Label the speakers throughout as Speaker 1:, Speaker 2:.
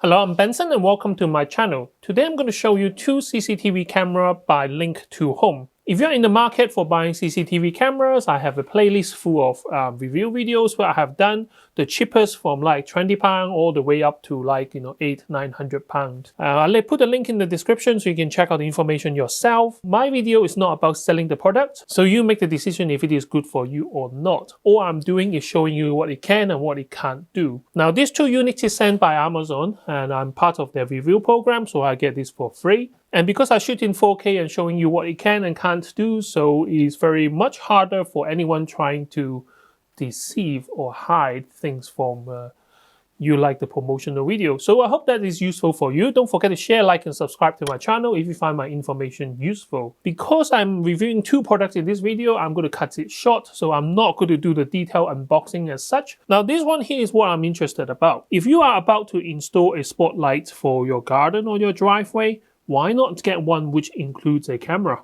Speaker 1: Hello, I'm Benson and welcome to my channel. Today I'm going to show you two CCTV camera by Link2Home. If you're in the market for buying CCTV cameras, I have a playlist full of review videos where I have done the cheapest from like £20 all the way up to like, £800–900. I'll put a link in the description so you can check out the information yourself. My video is not about selling the product, so you make the decision if it is good for you or not. All I'm doing is showing you what it can and what it can't do. Now, these two units is sent by Amazon and I'm part of their review program, so I get this for free. And because I shoot in 4K and showing you what it can and can't do, so it's very much harder for anyone trying to deceive or hide things from you like the promotional video. So I hope that is useful for you. Don't forget to share, like, and subscribe to my channel if you find my information useful. Because I'm reviewing two products in this video, I'm going to cut it short, so I'm not going to do the detailed unboxing as such. Now, this one here is what I'm interested about. If you are about to install a spotlight for your garden or your driveway, why not get one which includes a camera?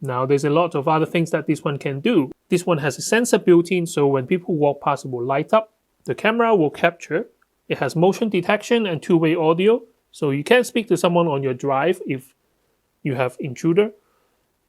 Speaker 1: Now, there's a lot of other things that this one can do. This one has a sensor built in, so when people walk past it will light up. The camera will capture. It has motion detection and two-way audio, so you can speak to someone on your drive if you have intruder.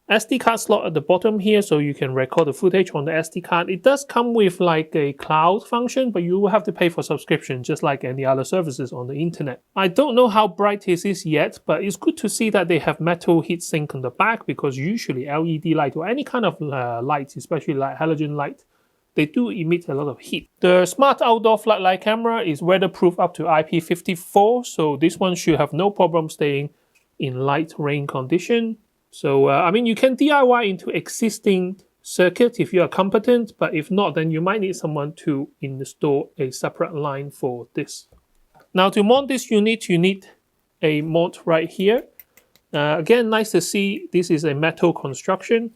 Speaker 1: SD card slot at the bottom here, so you can record the footage on the SD card. It does come with like a cloud function, but you will have to pay for subscription, just like any other services on the internet. I don't know how bright this is yet, but it's good to see that they have metal heatsink on the back, because usually LED light or any kind of light, especially like halogen light, they do emit a lot of heat. The smart outdoor floodlight camera is weatherproof up to IP54, so this one should have no problem staying in light rain condition. So, I mean, you can DIY into existing circuit if you are competent, but if not, then you might need someone to install a separate line for this. Now, to mount this unit, you need a mount right here. Again, nice to see this is a metal construction,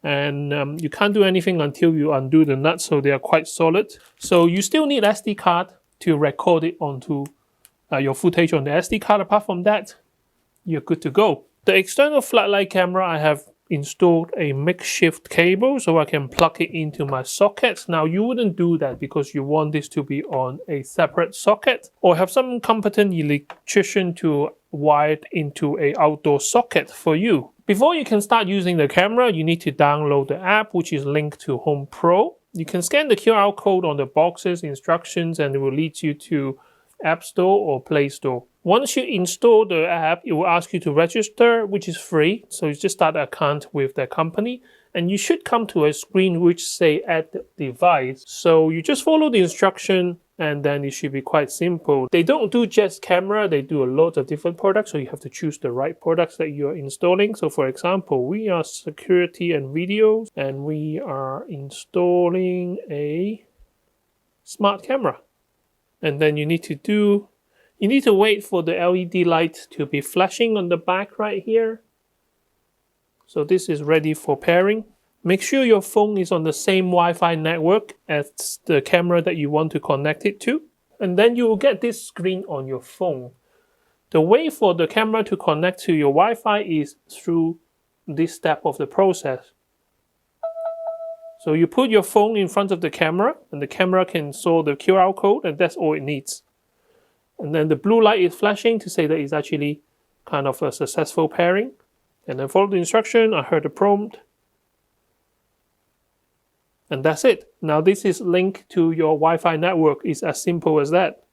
Speaker 1: and you can't do anything until you undo the nuts, so they are quite solid. So you still need SD card to record it onto your footage on the SD card. Apart from that, you're good to go. The external floodlight camera, I have installed a makeshift cable so I can plug it into my socket. Now, you wouldn't do that because you want this to be on a separate socket, or have some competent electrician to wire it into an outdoor socket for you. Before you can start using the camera, you need to download the app, which is Link2Home Pro. You can scan the QR code on the box's instructions and it will lead you to App Store or Play Store. Once you install the app, it will ask you to register, which is free. So you just start an account with the company and you should come to a screen which say add device. So you just follow the instruction and then it should be quite simple. They don't do just camera, they do a lot of different products, so you have to choose the right products that you're installing. So for example, we are security and videos and we are installing a smart camera. And then you need to wait for the LED light to be flashing on the back right here. So this is ready for pairing. Make sure your phone is on the same Wi-Fi network as the camera that you want to connect it to. And then you will get this screen on your phone. The way for the camera to connect to your Wi-Fi is through this step of the process. So you put your phone in front of the camera and the camera can show the QR code, and that's all it needs. And then the blue light is flashing to say that it's actually kind of a successful pairing. And then follow the instruction. I heard the prompt. And that's it. Now this is linked to your Wi-Fi network. It's as simple as that.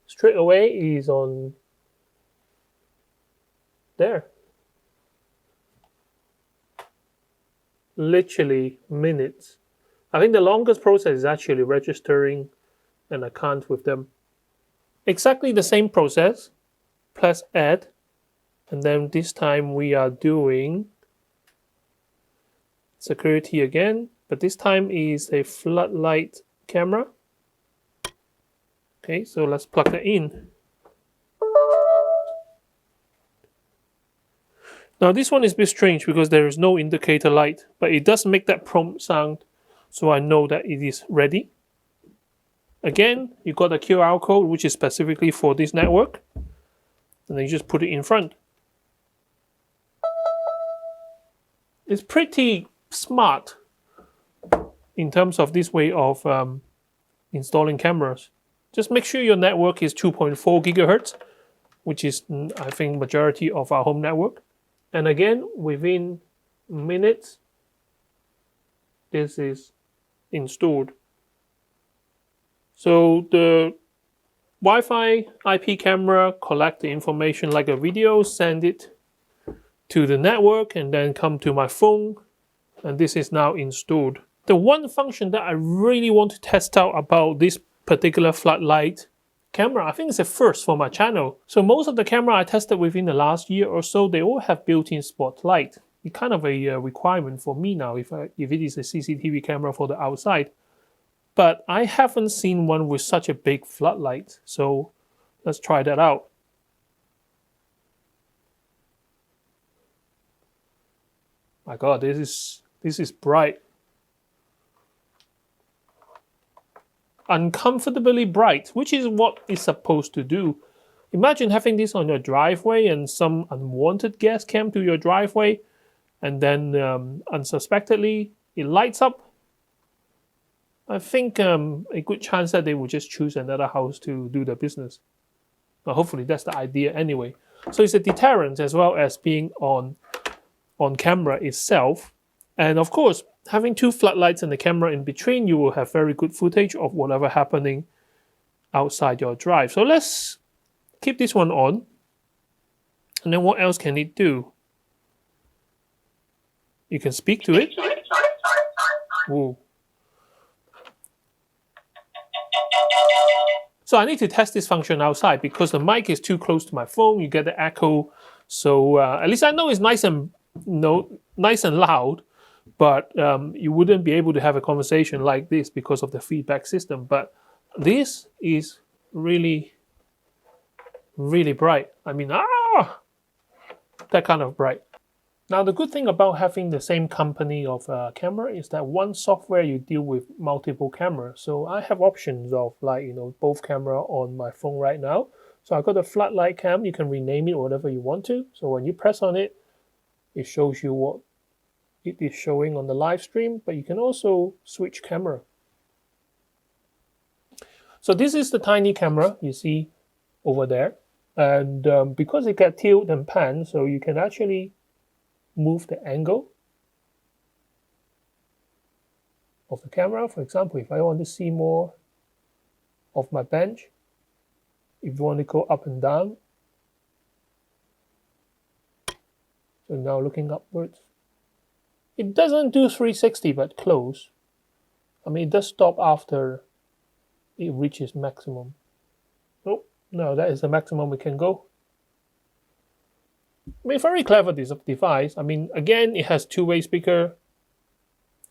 Speaker 1: Straight away is on there. Literally minutes. I think the longest process is actually registering an account with them. Exactly the same process. Press add. And then this time we are doing security again. But this time is a floodlight camera. Okay, so let's plug that in. Now this one is a bit strange because there is no indicator light, but it does make that prompt sound, so I know that it is ready. Again, you got a QR code which is specifically for this network, and then you just put it in front. It's pretty smart. in terms of this way of installing cameras. Just make sure your network is 2.4 gigahertz, which is, I think, majority of our home network. And again, within minutes, this is installed. So the Wi-Fi IP camera collect the information like a video, send it to the network, and then come to my phone, and this is now installed. The one function that I really want to test out about this particular floodlight camera, I think it's a first for my channel. So most of the camera I tested within the last year or so, they all have built-in spotlight. It's kind of a requirement for me now if it is a CCTV camera for the outside. But I haven't seen one with such a big floodlight, so let's try that out. My God, this is bright. Uncomfortably bright, which is what it's supposed to do. Imagine having this on your driveway and some unwanted guest came to your driveway, and then unsuspectedly it lights up. I think a good chance that they will just choose another house to do their business. But hopefully that's the idea anyway. So it's a deterrent as well as being on camera itself. And of course, having two floodlights and the camera in between, you will have very good footage of whatever happening outside your drive. So let's keep this one on. And then what else can it do? You can speak to it. Ooh. So I need to test this function outside because the mic is too close to my phone. You get the echo. So at least I know it's nice and loud, but you wouldn't be able to have a conversation like this because of the feedback system. But this is really, really bright. I mean, that kind of bright. Now, the good thing about having the same company of camera is that one software you deal with multiple cameras. So I have options of both camera on my phone right now. So I've got a FloodlightCam. You can rename it whatever you want to. So when you press on it, it shows you what it is showing on the live stream, but you can also switch camera. So this is the tiny camera you see over there. And because it gets tilted and panned, so you can actually move the angle of the camera. For example, if I want to see more of my bench, if you want to go up and down, so now looking upwards, it doesn't do 360 but close. I mean, it does stop after it reaches maximum. Oh, no, that is the maximum we can go. I mean, very clever this device. I mean, again, it has two-way speaker.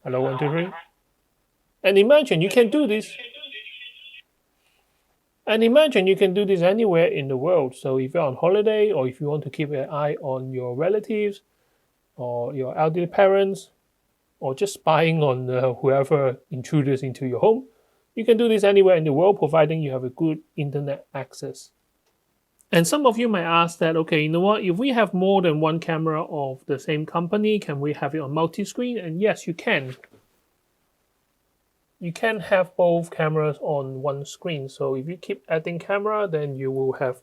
Speaker 1: Hello, 1, 2, 3. And imagine you can do this. And imagine you can do this anywhere in the world. So if you're on holiday, or if you want to keep an eye on your relatives, or your elderly parents, or just spying on whoever intruders into your home, you can do this anywhere in the world, providing you have a good internet access. And some of you might ask that, okay, you know what, if we have more than one camera of the same company, can we have it on multi-screen? And yes, you can. You can have both cameras on one screen. So if you keep adding camera, then you will have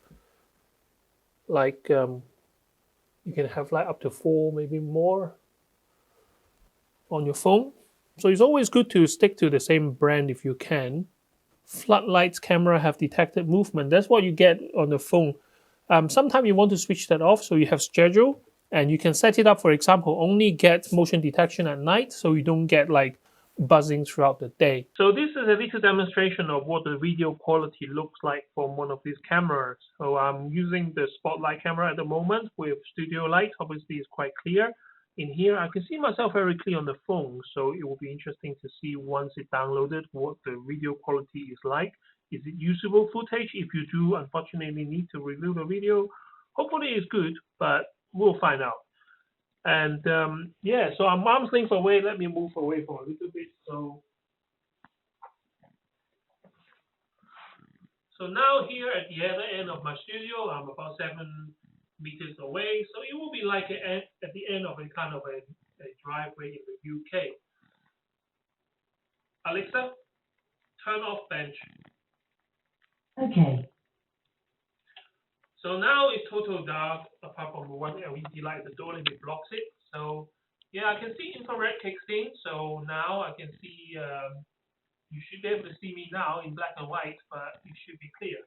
Speaker 1: you can have up to 4, maybe more on your phone. So it's always good to stick to the same brand if you can. Floodlight's camera have detected movement. That's what you get on the phone. Sometimes you want to switch that off, so you have schedule, and you can set it up, for example, only get motion detection at night, so you don't get buzzing throughout the day. So this is a little demonstration of what the video quality looks like from one of these cameras. So I'm using the spotlight camera at the moment with studio light. Obviously, it's quite clear. In here, I can see myself very clear on the phone, so it will be interesting to see once it's downloaded what the video quality is like. Is it usable footage? If you do, unfortunately, need to review the video, hopefully it's good, but we'll find out. And yeah, so I'm arm's length away. Let me move away for a little bit. So now here at the other end of my studio, I'm about 7 meters away, so it will be like at the end of a kind of a driveway in the UK. Alexa, turn off bench.
Speaker 2: Okay.
Speaker 1: So now it's total dark apart from one LED light. The door limit blocks it. So yeah, I can see infrared kicks in. So now I can see, you should be able to see me now in black and white, but it should be clear.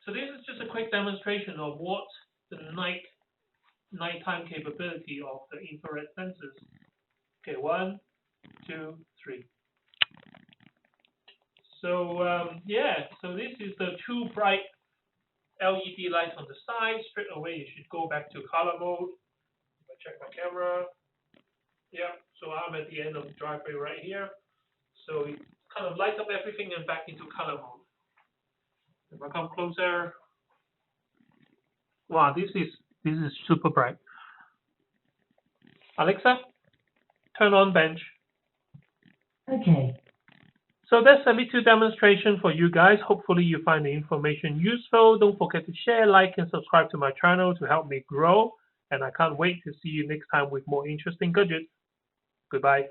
Speaker 1: So this is just a quick demonstration of what the nighttime capability of the infrared sensors. Okay, 1, 2, 3. So yeah, so this is the 2 bright LED lights on the side. Straight away, you should go back to color mode. If I check my camera, yeah. So I'm at the end of the driveway right here. So it kind of lights up everything and back into color mode. If I come closer, wow, this is super bright. Alexa, turn on bench.
Speaker 2: Okay.
Speaker 1: So that's a little demonstration for you guys. Hopefully you find the information useful. Don't forget to share, like, and subscribe to my channel to help me grow. And I can't wait to see you next time with more interesting gadgets. Goodbye.